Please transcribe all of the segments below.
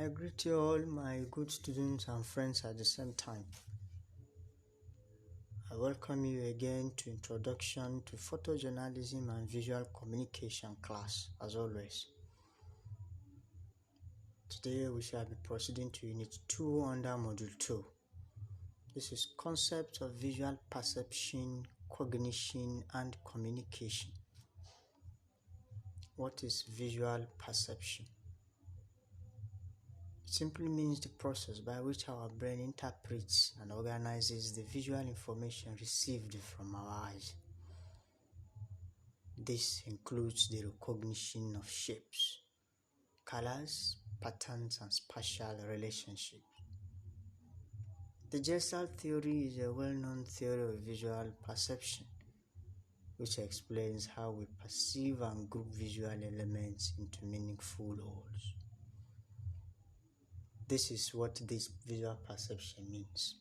I greet you all, my good students and friends at the same time. I welcome you again to Introduction to Photojournalism and Visual Communication class, as always. Today we shall be proceeding to Unit 2 under Module 2. This is Concepts of Visual Perception, Cognition and Communication. What is visual perception? It simply means the process by which our brain interprets and organizes the visual information received from our eyes. This includes the recognition of shapes, colors, patterns, and spatial relationships. The Gestalt theory is a well-known theory of visual perception, which explains how we perceive and group visual elements into meaningful wholes. This is what this visual perception means.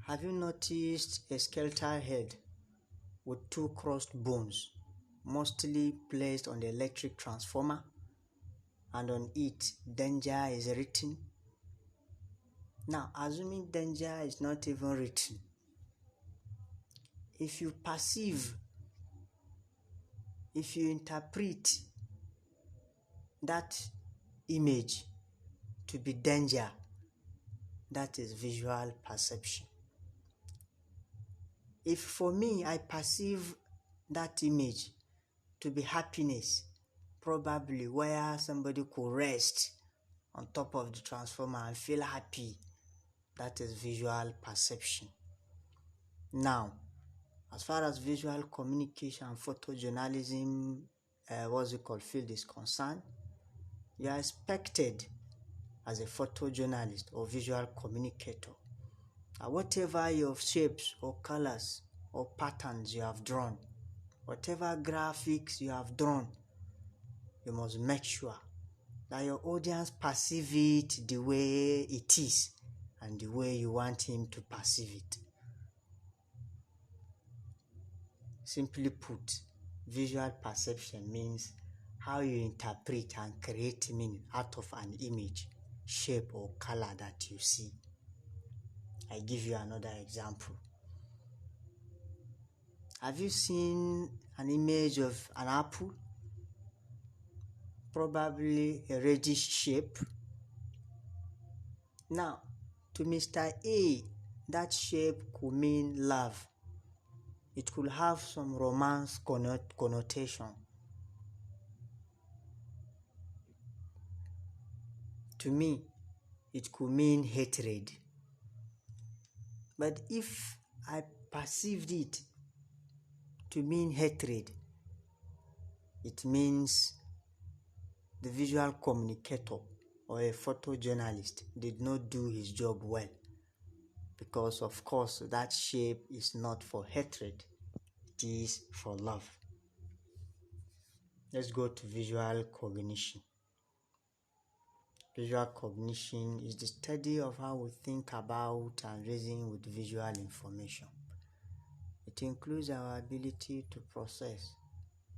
Have you noticed a skeletal head with two crossed bones, mostly placed on the electric transformer, and on it danger is written? Now, assuming danger is not even written, if you interpret that image to be danger, that is visual perception. If for me I perceive that image to be happiness, probably where somebody could rest on top of the transformer and feel happy, that is visual perception. Now, as far as visual communication and photojournalism field is concerned, you are expected as a photojournalist or visual communicator, whatever your shapes or colors or patterns you have drawn, whatever graphics you have drawn, you must make sure that your audience perceive it the way it is and the way you want him to perceive it. Simply put, visual perception means how you interpret and create meaning out of an image, shape or color that you see. I give you another example. Have you seen an image of an apple? Probably a reddish shape. Now, to Mr. A, that shape could mean love. It could have some romance connotation. To me, it could mean hatred. But if I perceived it to mean hatred, it means the visual communicator or a photojournalist did not do his job well, because of course that shape is not for hatred, it is for love. Let's go to visual cognition. Visual cognition is the study of how we think about and reason with visual information. It includes our ability to process,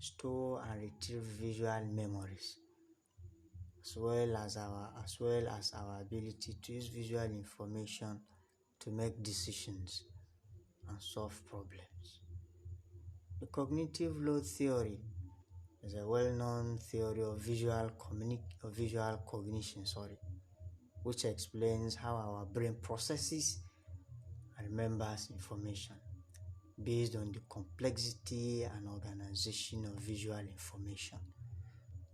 store and retrieve visual memories, as well as our ability to use visual information to make decisions and solve problems. The cognitive load theory is a well-known theory of visual cognition, which explains how our brain processes and remembers information based on the complexity and organization of visual information.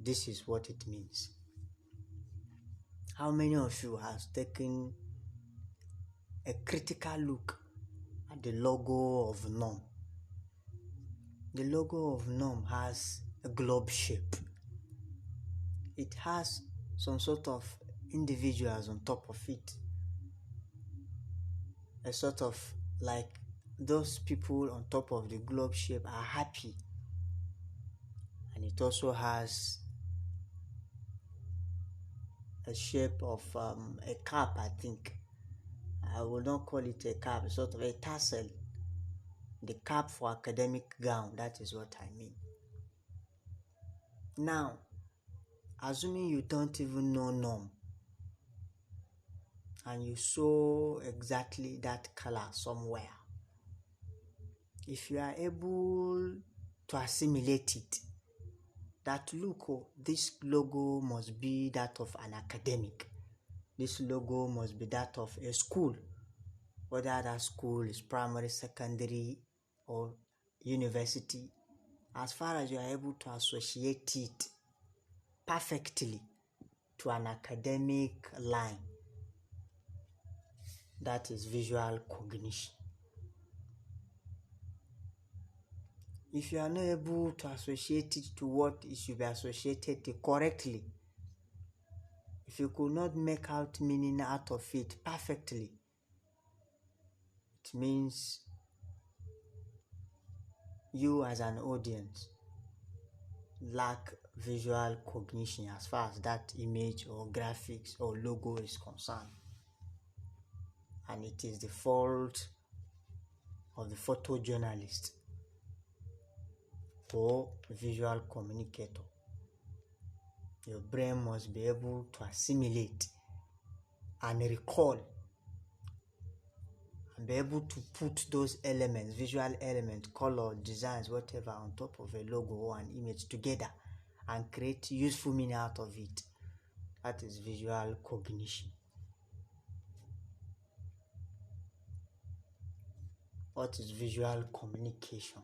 This is what it means. How many of you have taken a critical look at the logo of NOM? The logo of NOM has a globe shape. It has some sort of individuals on top of it. A sort of like those people on top of the globe shape are happy. And it also has a shape of a cap, I think. I will not call it a cap, sort of a tassel. The cap for academic gown, that is what I mean. Now, assuming you don't even know norm and you saw exactly that color somewhere, if you are able to assimilate it, that look, this logo must be that of an academic, this logo must be that of a school, whether that school is primary, secondary, or university, as far as you are able to associate it perfectly to an academic line, that is visual cognition. If you are not able to associate it to what it should be associated to correctly, if you could not make out meaning out of it perfectly, it means you as an audience lack visual cognition as far as that image or graphics or logo is concerned. And it is the fault of the photojournalist or visual communicator. Your brain must be able to assimilate and recall and be able to put those elements, visual elements, color, designs, whatever, on top of a logo or an image together and create useful meaning out of it. That is visual cognition. What is visual communication?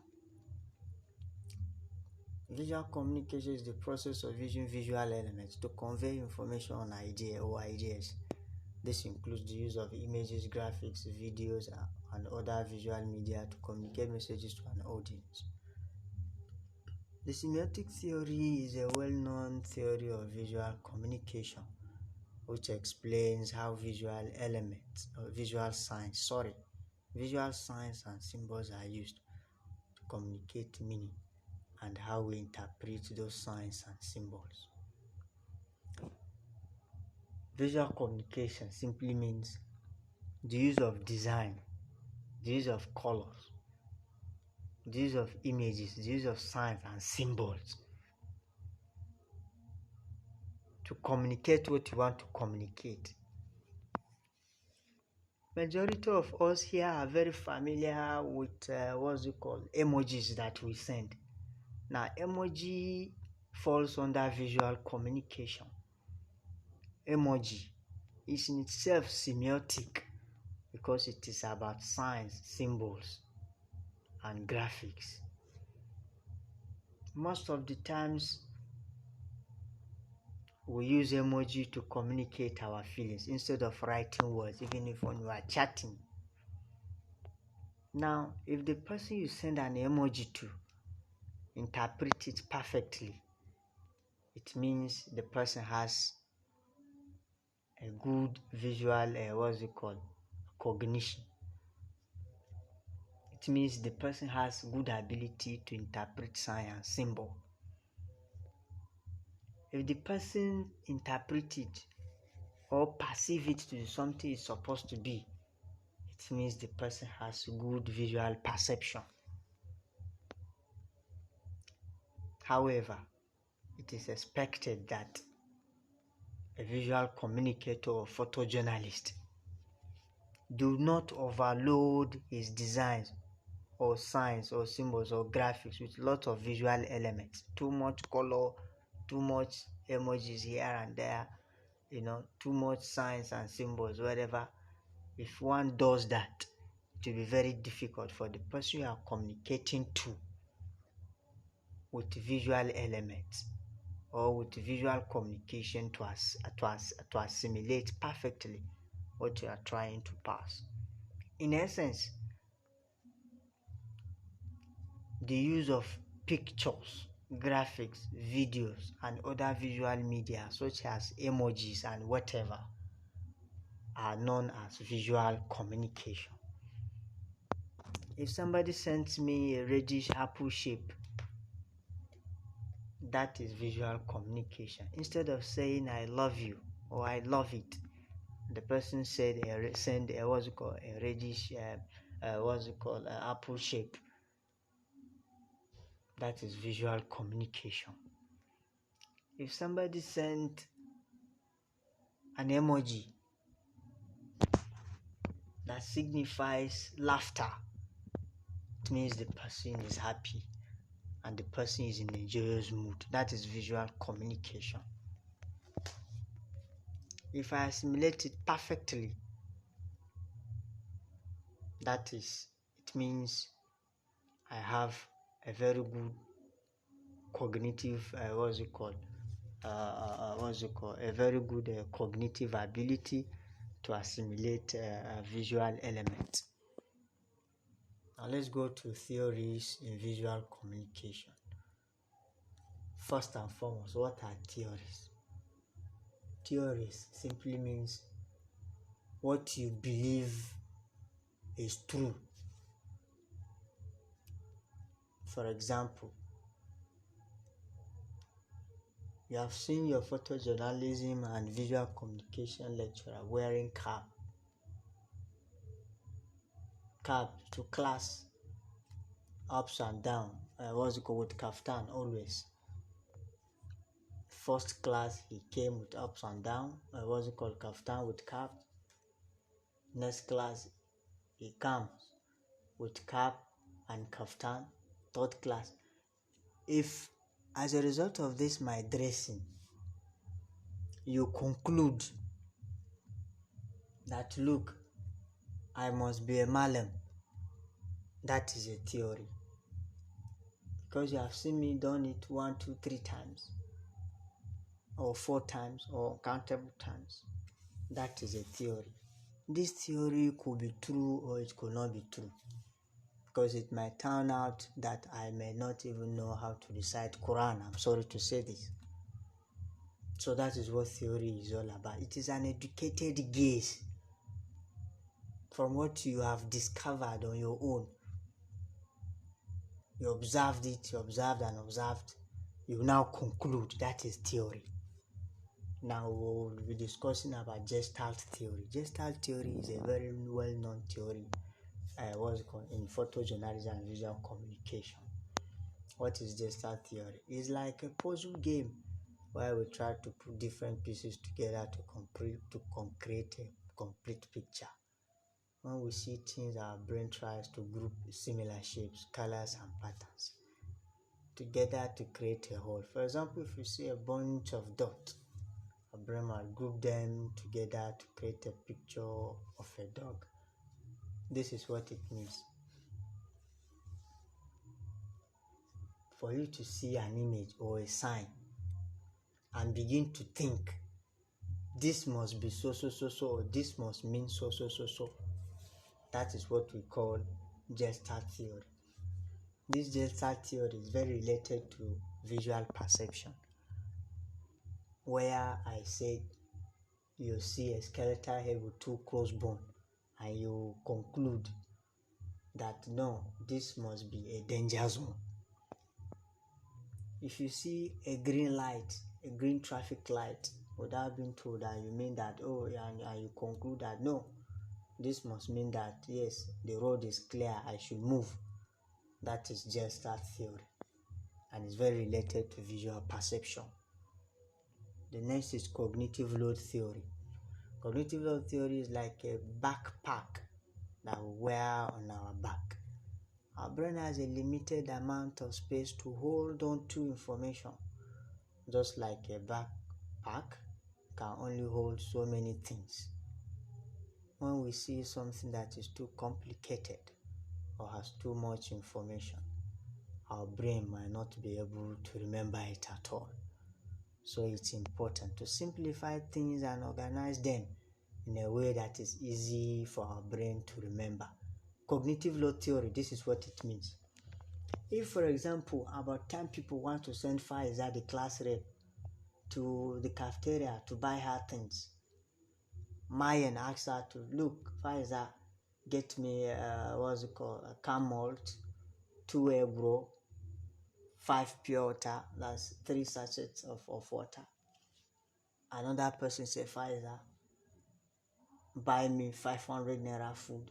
Visual communication is the process of using visual elements to convey information on idea or ideas. This includes the use of images, graphics, videos, and other visual media to communicate messages to an audience. The semiotic theory is a well-known theory of visual communication, which explains how visual signs and symbols are used to communicate meaning and how we interpret those signs and symbols. Visual communication simply means the use of design, the use of colors, the use of images, the use of signs and symbols to communicate what you want to communicate. Majority of us here are very familiar with emojis that we send. Now, emoji falls under visual communication. Emoji is in itself semiotic because it is about signs, symbols, and graphics. Most of the times, we use emoji to communicate our feelings instead of writing words, even if when we are chatting. Now, if the person you send an emoji to interpret it perfectly, it means the person has a good visual cognition. It means the person has good ability to interpret sign and symbol. If the person interprets it or perceive it to be something it's supposed to be, it means the person has good visual perception. However, it is expected that a visual communicator or photojournalist do not overload his designs or signs or symbols or graphics with lots of visual elements, too much color, too much emojis here and there, too much signs and symbols, whatever. If one does that, it will be very difficult for the person you are communicating to with visual elements or with visual communication to assimilate perfectly what you are trying to pass. In essence, the use of pictures, graphics, videos, and other visual media such as emojis and whatever are known as visual communication. If somebody sends me a reddish apple shape, that is visual communication. Instead of saying I love you or I love it, the person said send a reddish apple shape. That is visual communication. If somebody sent an emoji that signifies laughter, it means the person is happy and the person is in a joyous mood. That is visual communication. If I assimilate it perfectly, it means I have a very good cognitive a very good cognitive ability to assimilate visual elements. Now let's go to theories in visual communication. First and foremost, what are theories? Theories simply means what you believe is true. For example, you have seen your photojournalism and visual communication lecturer wearing cap to class, ups and down, with kaftan always. First class he came with ups and down, kaftan with cap. Next class he comes with cap and kaftan. Third class, if as a result of this my dressing you conclude that look, I must be a malam, that is a theory, because you have seen me done it 1, 2, 3 times or 4 times or countable times. That is a theory. This theory could be true or it could not be true, because it might turn out that I may not even know how to recite Quran. I'm sorry to say this. So that is what theory is all about. It is an educated gaze from what you have discovered on your own. You observed it, you observed and observed. You now conclude. That is theory. Now we'll be discussing about Gestalt theory. Gestalt theory is a very well-known theory in photojournalism and visual communication. What is Gestalt theory? It's like a puzzle game where we try to put different pieces together to create a complete picture. When we see things, our brain tries to group similar shapes, colors, and patterns together to create a whole. For example, if you see a bunch of dots, our brain will group them together to create a picture of a dog. This is what it means. For you to see an image or a sign and begin to think, this must be so, or this must mean so. That is what we call Gestalt theory. This Gestalt theory is very related to visual perception, where I said you see a skeletal head with 2 crossbones and you conclude that no, this must be a danger zone. If you see a green traffic light, without being told that, you mean that, and you conclude that no, this must mean that yes, the road is clear, I should move. That is Gestalt theory, and it's very related to visual perception. The next is cognitive load theory. Cognitive load theory is like a backpack that we wear on our back. Our brain has a limited amount of space to hold on to information, just like a backpack can only hold so many things. When we see something that is too complicated or has too much information, our brain might not be able to remember it at all. So it's important to simplify things and organize them in a way that is easy for our brain to remember. Cognitive load theory, this is what it means. If, for example, about 10 people want to send Faiza, the class rep, to the cafeteria to buy her things, Mayan asks her to, look, Faiza, get me a can malt, 2 egg 5 pure water, that's 3 sachets of water. Another person say, Faiza, buy me 500 naira food.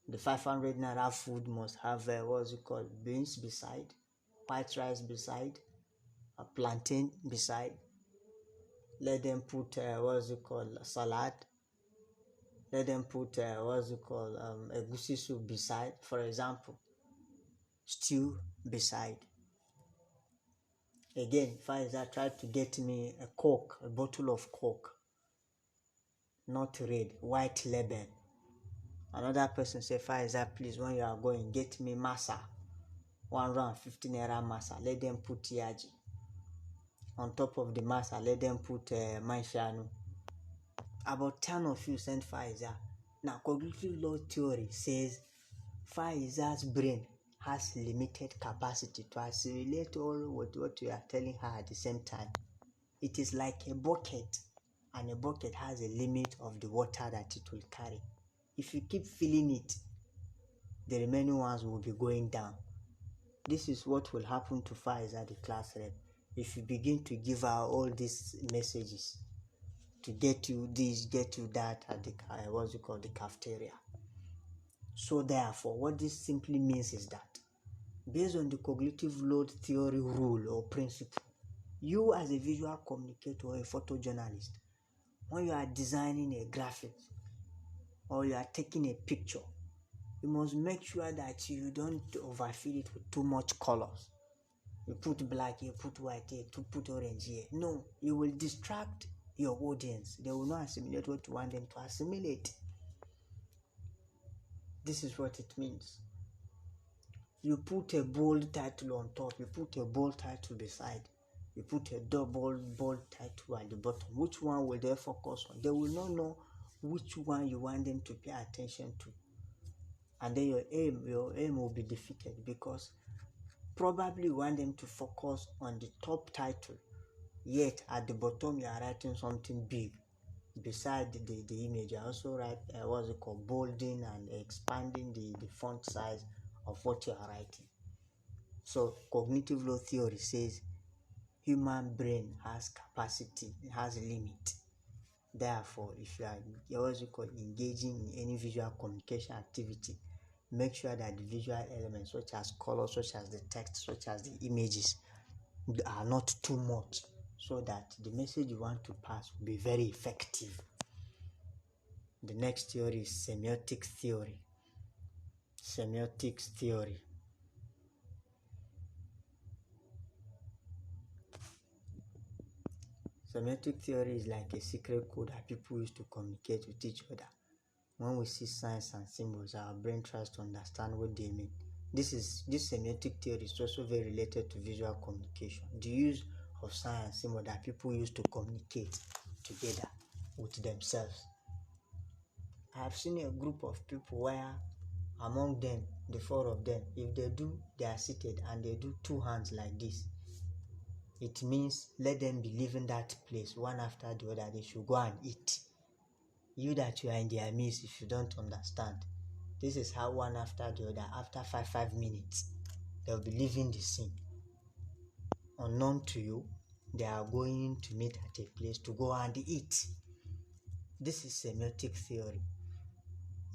The 500 naira food must have beans beside, white rice beside, a plantain beside, let them put salad. Let them put egusi soup beside, for example, stew beside. Again, Faiza tried to get me a bottle of Coke, not red, white label. Another person said, Faiza, please, when you are going, get me masa, 150 naira masa. Let them put yaji. On top of the masa, let them put manshanu. About 10 of you sent Faiza. Now, cognitive load theory says Faiza's brain has limited capacity to assimilate all what you are telling her at the same time. It is like a bucket, and a bucket has a limit of the water that it will carry. If you keep filling it, the remaining ones will be going down. This is what will happen to Faiza, the class rep, if you begin to give her all these messages to get you this, get you that at the the cafeteria. So therefore, what this simply means is that based on the cognitive load theory rule or principle, you as a visual communicator or a photojournalist, when you are designing a graphic or you are taking a picture, you must make sure that you don't overfill it with too much colors. You put black here, put white here, put orange here. No, you will distract your audience. They will not assimilate what you want them to assimilate. This is what it means. You put a bold title on top, you put a bold title beside, you put a double bold title at the bottom. Which one will they focus on? They will not know which one you want them to pay attention to. And then your aim will be defeated, because probably you want them to focus on the top title, yet at the bottom you are writing something big beside the image. I also write bolding and expanding the font size of what you are writing. So cognitive load theory says human brain has capacity, it has a limit. Therefore, if you are engaging in any visual communication activity, make sure that the visual elements, such as colors, such as the text, such as the images, are not too much, so that the message you want to pass will be very effective. The next theory is semiotic theory. Semiotics theory. Semiotic theory is like a secret code that people use to communicate with each other. When we see signs and symbols, our brain tries to understand what they mean. This semiotic theory is also very related to visual communication. The use of signs and symbols that people use to communicate together with themselves. I have seen a group of people where among them, the four of them, if they are seated and they do two hands like this, it means let them be leaving that place one after the other. They should go and eat. You that you are in their midst, if you don't understand, this is how one after the other, after 5 minutes, they'll be leaving the scene. Unknown to you, they are going to meet at a place to go and eat. This is semiotic theory.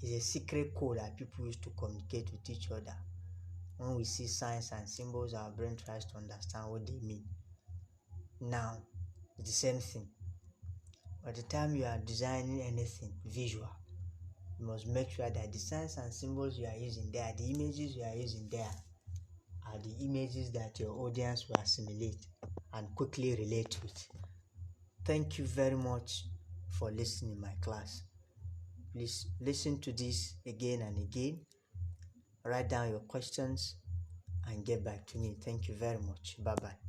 It's a secret code that people use to communicate with each other. When we see signs and symbols, our brain tries to understand what they mean. Now, it's the same thing. By the time you are designing anything visual, you must make sure that the signs and symbols you are using there, the images you are using there, are the images that your audience will assimilate and quickly relate with. Thank you very much for listening in my class. Please listen to this again and again. Write down your questions and get back to me. Thank you very much. Bye-bye.